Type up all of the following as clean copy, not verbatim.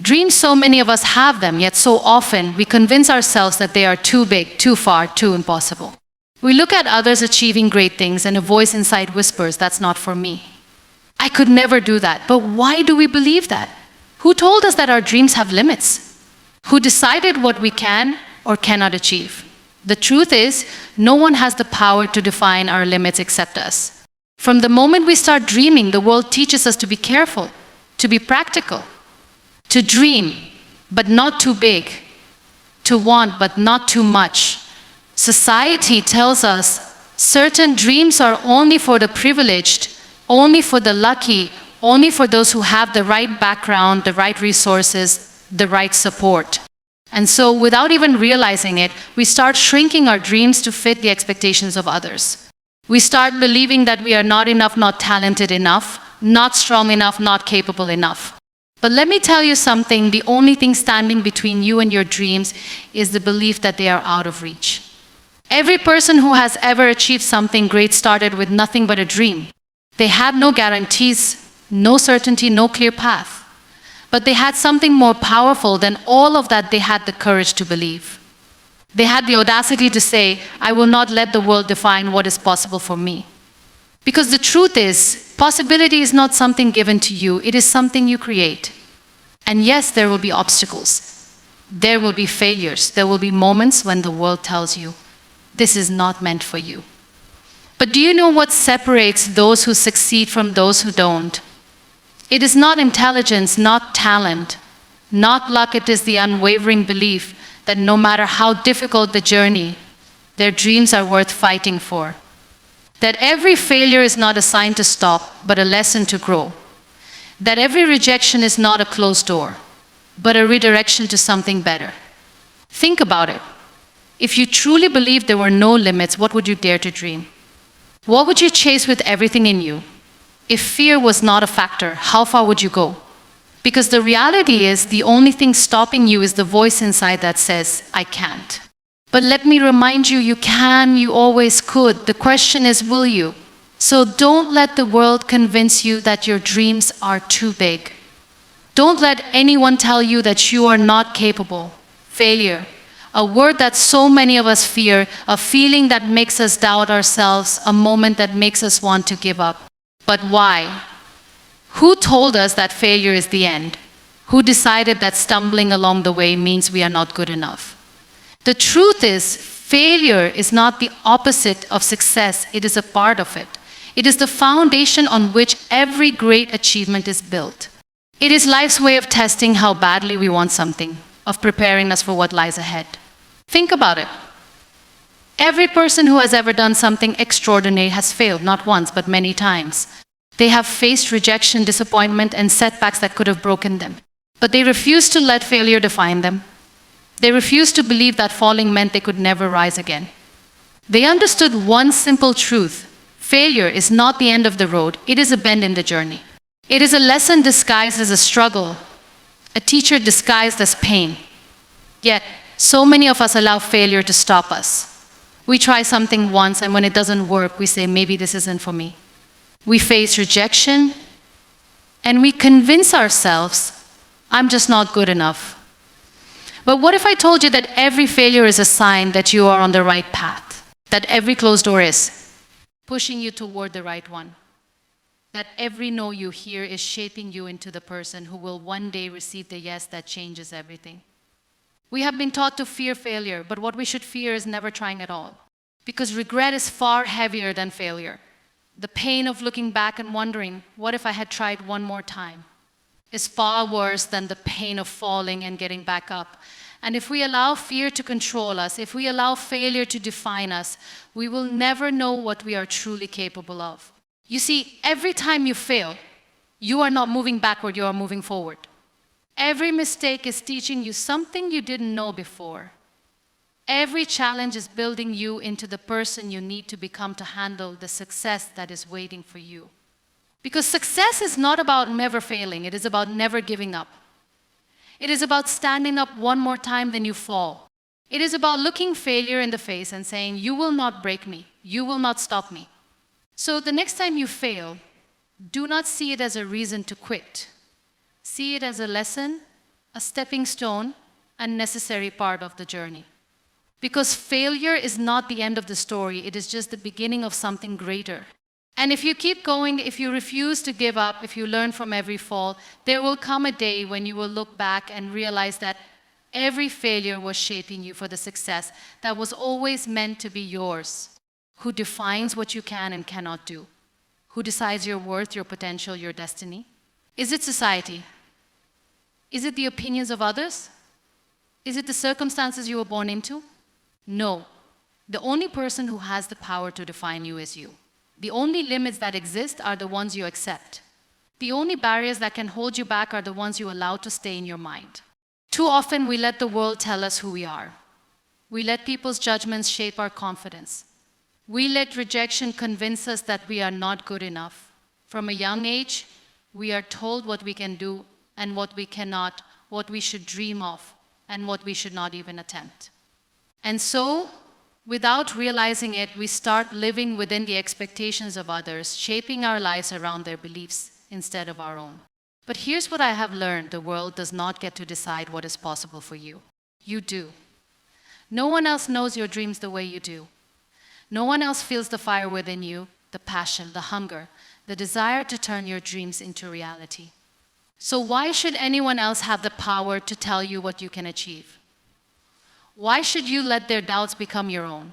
Dreams, so many of us have them, yet so often we convince ourselves that they are too big, too far, too impossible. We look at others achieving great things and a voice inside whispers, "That's not for me. I could never do that." But why do we believe that? Who told us that our dreams have limits? Who decided what we can or cannot achieve? The truth is, no one has the power to define our limits except us. From the moment we start dreaming, the world teaches us to be careful, to be practical, to dream, but not too big, to want, but not too much. Society tells us certain dreams are only for the privileged, only for the lucky, only for those who have the right background, the right resources, the right support. And so, without even realizing it, we start shrinking our dreams to fit the expectations of others. We start believing that we are not enough, not talented enough, not strong enough, not capable enough. But let me tell you something, the only thing standing between you and your dreams is the belief that they are out of reach. Every person who has ever achieved something great started with nothing but a dream. They had no guarantees, no certainty, no clear path. But they had something more powerful than all of that. They had the courage to believe. They had the audacity to say, "I will not let the world define what is possible for me." Because the truth is, possibility is not something given to you, it is something you create. And yes, there will be obstacles. There will be failures. There will be moments when the world tells you, this is not meant for you. But do you know what separates those who succeed from those who don't? It is not intelligence, not talent, not luck. It is the unwavering belief that no matter how difficult the journey, their dreams are worth fighting for. That every failure is not a sign to stop, but a lesson to grow. That every rejection is not a closed door, but a redirection to something better. Think about it. If you truly believed there were no limits, what would you dare to dream? What would you chase with everything in you? If fear was not a factor, how far would you go? Because the reality is, the only thing stopping you is the voice inside that says, "I can't." But let me remind you, you can, you always could. The question is, will you? So don't let the world convince you that your dreams are too big. Don't let anyone tell you that you are not capable. Failure, a word that so many of us fear, a feeling that makes us doubt ourselves, a moment that makes us want to give up. But why? Who told us that failure is the end? Who decided that stumbling along the way means we are not good enough? The truth is, failure is not the opposite of success, it is a part of it. It is the foundation on which every great achievement is built. It is life's way of testing how badly we want something, of preparing us for what lies ahead. Think about it. Every person who has ever done something extraordinary has failed, not once, but many times. They have faced rejection, disappointment, and setbacks that could have broken them. But they refused to let failure define them. They refused to believe that falling meant they could never rise again. They understood one simple truth: failure is not the end of the road, it is a bend in the journey. It is a lesson disguised as a struggle, a teacher disguised as pain. Yet, so many of us allow failure to stop us. We try something once, and when it doesn't work, we say, maybe this isn't for me. We face rejection, and we convince ourselves, I'm just not good enough. But what if I told you that every failure is a sign that you are on the right path? That every closed door is pushing you toward the right one? That every no you hear is shaping you into the person who will one day receive the yes that changes everything? We have been taught to fear failure, but what we should fear is never trying at all. Because regret is far heavier than failure. The pain of looking back and wondering, what if I had tried one more time, is far worse than the pain of falling and getting back up. And if we allow fear to control us, if we allow failure to define us, we will never know what we are truly capable of. You see, every time you fail, you are not moving backward, you are moving forward. Every mistake is teaching you something you didn't know before. Every challenge is building you into the person you need to become to handle the success that is waiting for you. Because success is not about never failing, it is about never giving up. It is about standing up one more time than you fall. It is about looking failure in the face and saying, you will not break me, you will not stop me. So the next time you fail, do not see it as a reason to quit. See it as a lesson, a stepping stone, and necessary part of the journey. Because failure is not the end of the story, it is just the beginning of something greater. And if you keep going, if you refuse to give up, if you learn from every fall, there will come a day when you will look back and realize that every failure was shaping you for the success that was always meant to be yours. Who defines what you can and cannot do? Who decides your worth, your potential, your destiny? Is it society? Is it the opinions of others? Is it the circumstances you were born into? No. The only person who has the power to define you is you. The only limits that exist are the ones you accept. The only barriers that can hold you back are the ones you allow to stay in your mind. Too often we let the world tell us who we are. We let people's judgments shape our confidence. We let rejection convince us that we are not good enough. From a young age, we are told what we can do and what we cannot, what we should dream of, and what we should not even attempt. And so, without realizing it, we start living within the expectations of others, shaping our lives around their beliefs instead of our own. But here's what I have learned: the world does not get to decide what is possible for you. You do. No one else knows your dreams the way you do. No one else feels the fire within you, the passion, the hunger, the desire to turn your dreams into reality. So why should anyone else have the power to tell you what you can achieve? Why should you let their doubts become your own?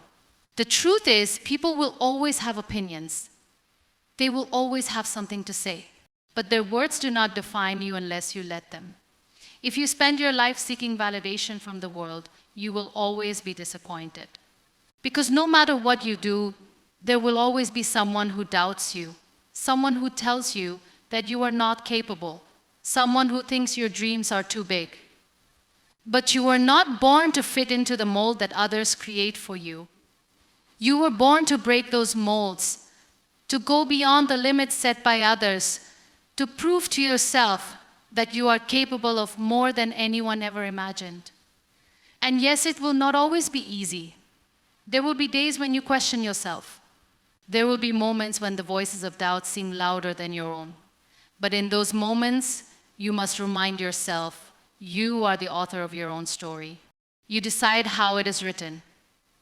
The truth is, people will always have opinions. They will always have something to say. But their words do not define you unless you let them. If you spend your life seeking validation from the world, you will always be disappointed. Because no matter what you do, there will always be someone who doubts you, someone who tells you that you are not capable, someone who thinks your dreams are too big. But you were not born to fit into the mold that others create for you. You were born to break those molds, to go beyond the limits set by others, to prove to yourself that you are capable of more than anyone ever imagined. And yes, it will not always be easy. There will be days when you question yourself. There will be moments when the voices of doubt seem louder than your own. But in those moments, you must remind yourself, you are the author of your own story. You decide how it is written.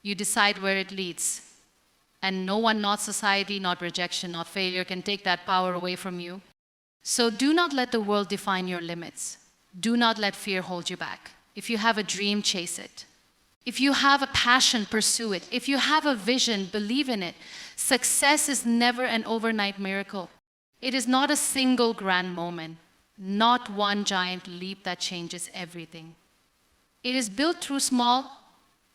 You decide where it leads. And no one, not society, not rejection, not failure, can take that power away from you. So do not let the world define your limits. Do not let fear hold you back. If you have a dream, chase it. If you have a passion, pursue it. If you have a vision, believe in it. Success is never an overnight miracle. It is not a single grand moment, not one giant leap that changes everything. It is built through small,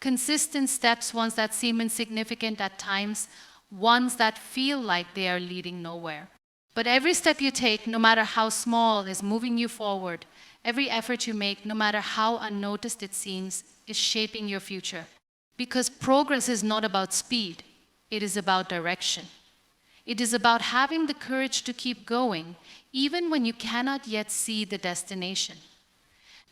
consistent steps, ones that seem insignificant at times, ones that feel like they are leading nowhere. But every step you take, no matter how small, is moving you forward. Every effort you make, no matter how unnoticed it seems, is shaping your future. Because progress is not about speed, it is about direction. It is about having the courage to keep going, even when you cannot yet see the destination.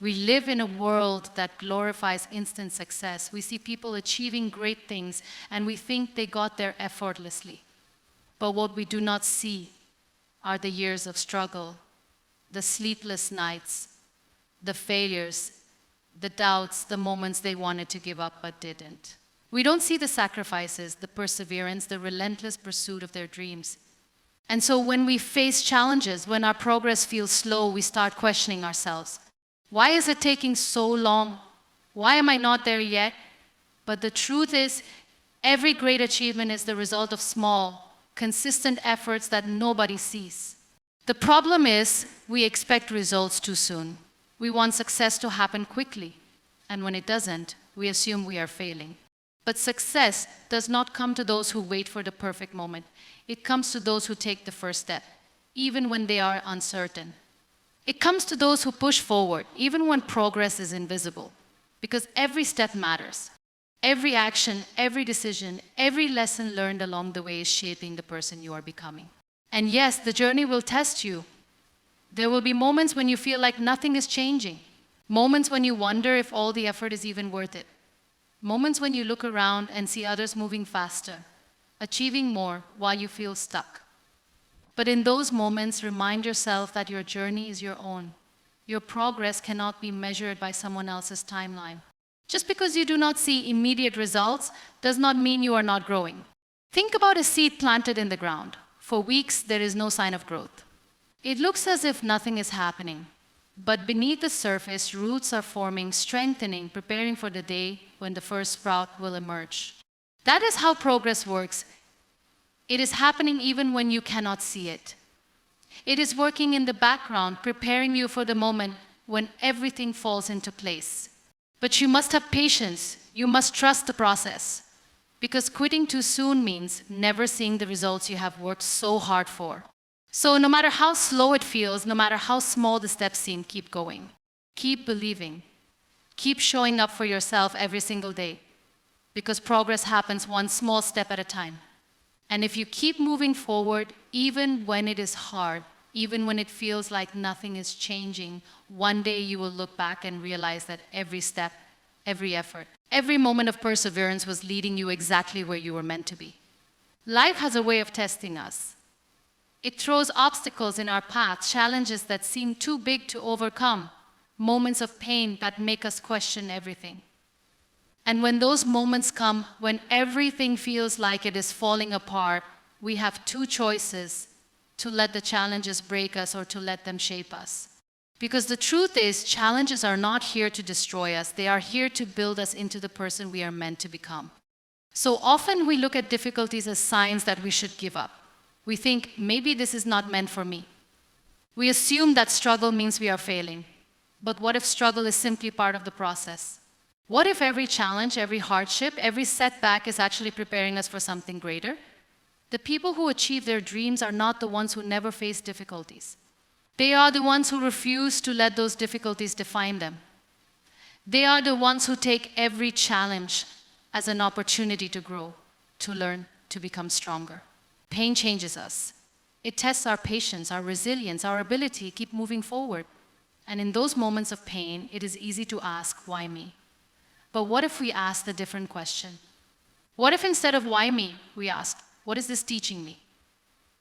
We live in a world that glorifies instant success. We see people achieving great things, and we think they got there effortlessly. But what we do not see are the years of struggle, the sleepless nights, the failures, the doubts, the moments they wanted to give up but didn't. We don't see the sacrifices, the perseverance, the relentless pursuit of their dreams. And so when we face challenges, when our progress feels slow, we start questioning ourselves. Why is it taking so long? Why am I not there yet? But the truth is, every great achievement is the result of small, consistent efforts that nobody sees. The problem is, we expect results too soon. We want success to happen quickly, and when it doesn't, we assume we are failing. But success does not come to those who wait for the perfect moment. It comes to those who take the first step, even when they are uncertain. It comes to those who push forward, even when progress is invisible, because every step matters. Every action, every decision, every lesson learned along the way is shaping the person you are becoming. And yes, the journey will test you. There will be moments when you feel like nothing is changing. Moments when you wonder if all the effort is even worth it. Moments when you look around and see others moving faster, achieving more while you feel stuck. But in those moments, remind yourself that your journey is your own. Your progress cannot be measured by someone else's timeline. Just because you do not see immediate results does not mean you are not growing. Think about a seed planted in the ground. For weeks, there is no sign of growth. It looks as if nothing is happening. But beneath the surface, roots are forming, strengthening, preparing for the day when the first sprout will emerge. That is how progress works. It is happening even when you cannot see it. It is working in the background, preparing you for the moment when everything falls into place. But you must have patience. You must trust the process. Because quitting too soon means never seeing the results you have worked so hard for. So no matter how slow it feels, no matter how small the steps seem, keep going. Keep believing. Keep showing up for yourself every single day. Because progress happens one small step at a time. And if you keep moving forward, even when it is hard, even when it feels like nothing is changing, one day you will look back and realize that every step, every effort, every moment of perseverance was leading you exactly where you were meant to be. Life has a way of testing us. It throws obstacles in our path, challenges that seem too big to overcome, moments of pain that make us question everything. And when those moments come, when everything feels like it is falling apart, we have two choices: to let the challenges break us or to let them shape us. Because the truth is, challenges are not here to destroy us. They are here to build us into the person we are meant to become. So often we look at difficulties as signs that we should give up. We think, maybe this is not meant for me. We assume that struggle means we are failing. But what if struggle is simply part of the process? What if every challenge, every hardship, every setback is actually preparing us for something greater? The people who achieve their dreams are not the ones who never face difficulties. They are the ones who refuse to let those difficulties define them. They are the ones who take every challenge as an opportunity to grow, to learn, to become stronger. Pain changes us. It tests our patience, our resilience, our ability to keep moving forward. And in those moments of pain, it is easy to ask, why me? But what if we asked a different question? What if instead of why me, we asked, what is this teaching me?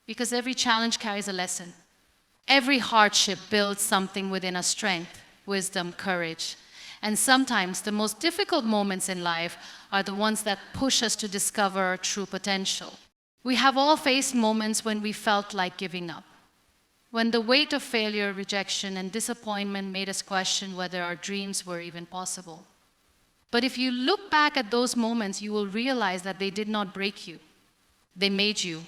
Because every challenge carries a lesson. Every hardship builds something within us: strength, wisdom, courage. And sometimes the most difficult moments in life are the ones that push us to discover our true potential. We have all faced moments when we felt like giving up. When the weight of failure, rejection, and disappointment made us question whether our dreams were even possible. But if you look back at those moments, you will realize that they did not break you. They made you.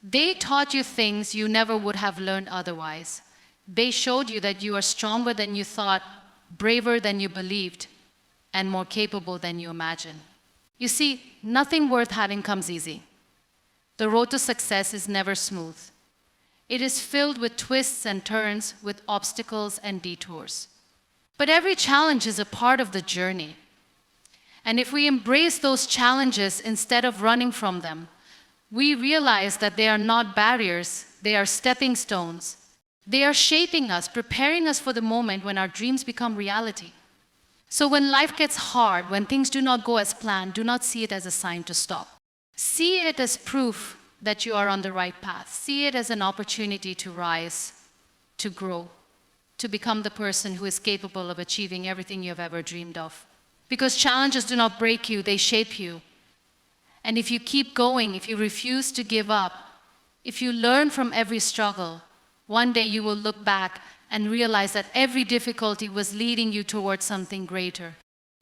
They taught you things you never would have learned otherwise. They showed you that you are stronger than you thought, braver than you believed, and more capable than you imagined. You see, nothing worth having comes easy. The road to success is never smooth. It is filled with twists and turns, with obstacles and detours. But every challenge is a part of the journey. And if we embrace those challenges instead of running from them, we realize that they are not barriers, they are stepping stones. They are shaping us, preparing us for the moment when our dreams become reality. So when life gets hard, when things do not go as planned, do not see it as a sign to stop. See it as proof that you are on the right path. See it as an opportunity to rise, to grow, to become the person who is capable of achieving everything you have ever dreamed of. Because challenges do not break you, they shape you. And if you keep going, if you refuse to give up, if you learn from every struggle, one day you will look back and realize that every difficulty was leading you towards something greater.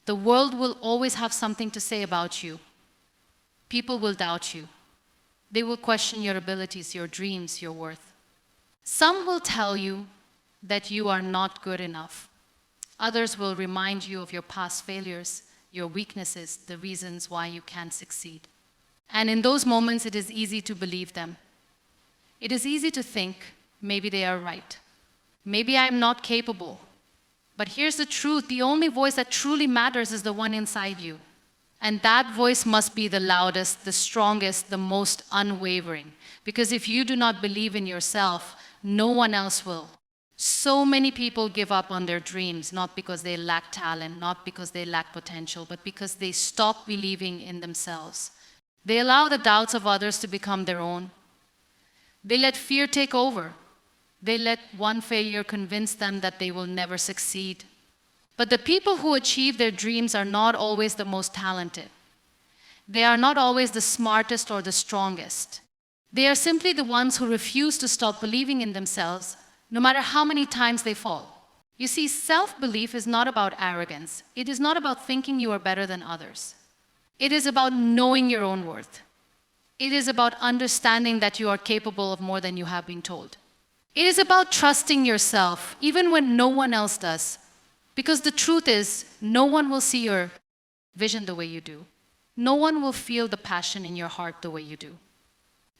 The world will always have something to say about you. People will doubt you. They will question your abilities, your dreams, your worth. Some will tell you that you are not good enough. Others will remind you of your past failures, your weaknesses, the reasons why you can't succeed. And in those moments, it is easy to believe them. It is easy to think, maybe they are right. Maybe I'm not capable. But here's the truth: the only voice that truly matters is the one inside you. And that voice must be the loudest, the strongest, the most unwavering. Because if you do not believe in yourself, no one else will. So many people give up on their dreams, not because they lack talent, not because they lack potential, but because they stop believing in themselves. They allow the doubts of others to become their own. They let fear take over. They let one failure convince them that they will never succeed. But the people who achieve their dreams are not always the most talented. They are not always the smartest or the strongest. They are simply the ones who refuse to stop believing in themselves, no matter how many times they fall. You see, self-belief is not about arrogance. It is not about thinking you are better than others. It is about knowing your own worth. It is about understanding that you are capable of more than you have been told. It is about trusting yourself, even when no one else does. Because the truth is, no one will see your vision the way you do. No one will feel the passion in your heart the way you do.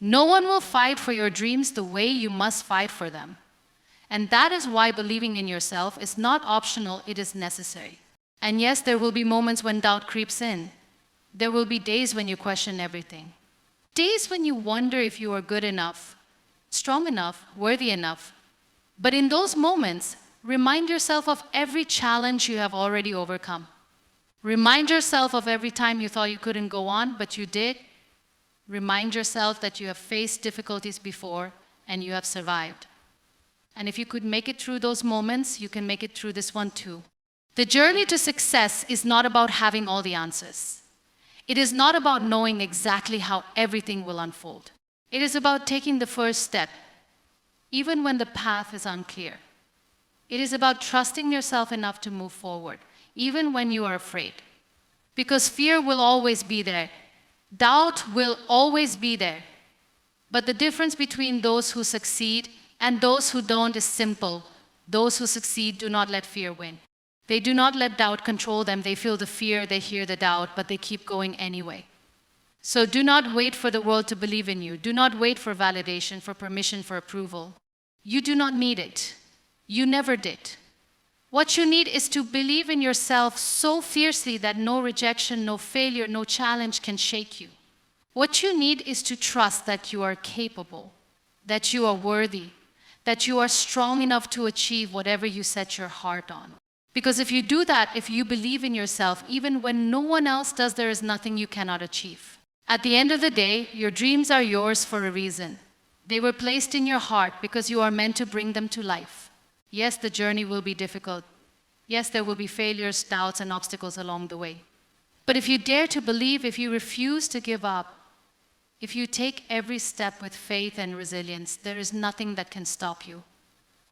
No one will fight for your dreams the way you must fight for them. And that is why believing in yourself is not optional, it is necessary. And yes, there will be moments when doubt creeps in. There will be days when you question everything. Days when you wonder if you are good enough, strong enough, worthy enough. But in those moments, remind yourself of every challenge you have already overcome. Remind yourself of every time you thought you couldn't go on, but you did. Remind yourself that you have faced difficulties before and you have survived. And if you could make it through those moments, you can make it through this one too. The journey to success is not about having all the answers. It is not about knowing exactly how everything will unfold. It is about taking the first step, even when the path is unclear. It is about trusting yourself enough to move forward, even when you are afraid. Because fear will always be there. Doubt will always be there. But the difference between those who succeed and those who don't is simple. Those who succeed do not let fear win. They do not let doubt control them. They feel the fear, they hear the doubt, but they keep going anyway. So do not wait for the world to believe in you. Do not wait for validation, for permission, for approval. You do not need it. You never did. What you need is to believe in yourself so fiercely that no rejection, no failure, no challenge can shake you. What you need is to trust that you are capable, that you are worthy, that you are strong enough to achieve whatever you set your heart on. Because if you do that, if you believe in yourself, even when no one else does, there is nothing you cannot achieve. At the end of the day, your dreams are yours for a reason. They were placed in your heart because you are meant to bring them to life. Yes, the journey will be difficult. Yes, there will be failures, doubts, and obstacles along the way. But if you dare to believe, if you refuse to give up, if you take every step with faith and resilience, there is nothing that can stop you.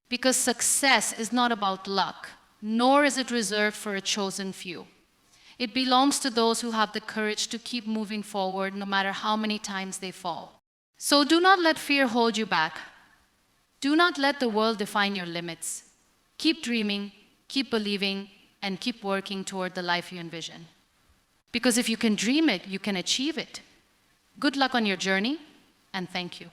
Because success is not about luck, nor is it reserved for a chosen few. It belongs to those who have the courage to keep moving forward no matter how many times they fall. So do not let fear hold you back. Do not let the world define your limits. Keep dreaming, keep believing, and keep working toward the life you envision. Because if you can dream it, you can achieve it. Good luck on your journey, and thank you.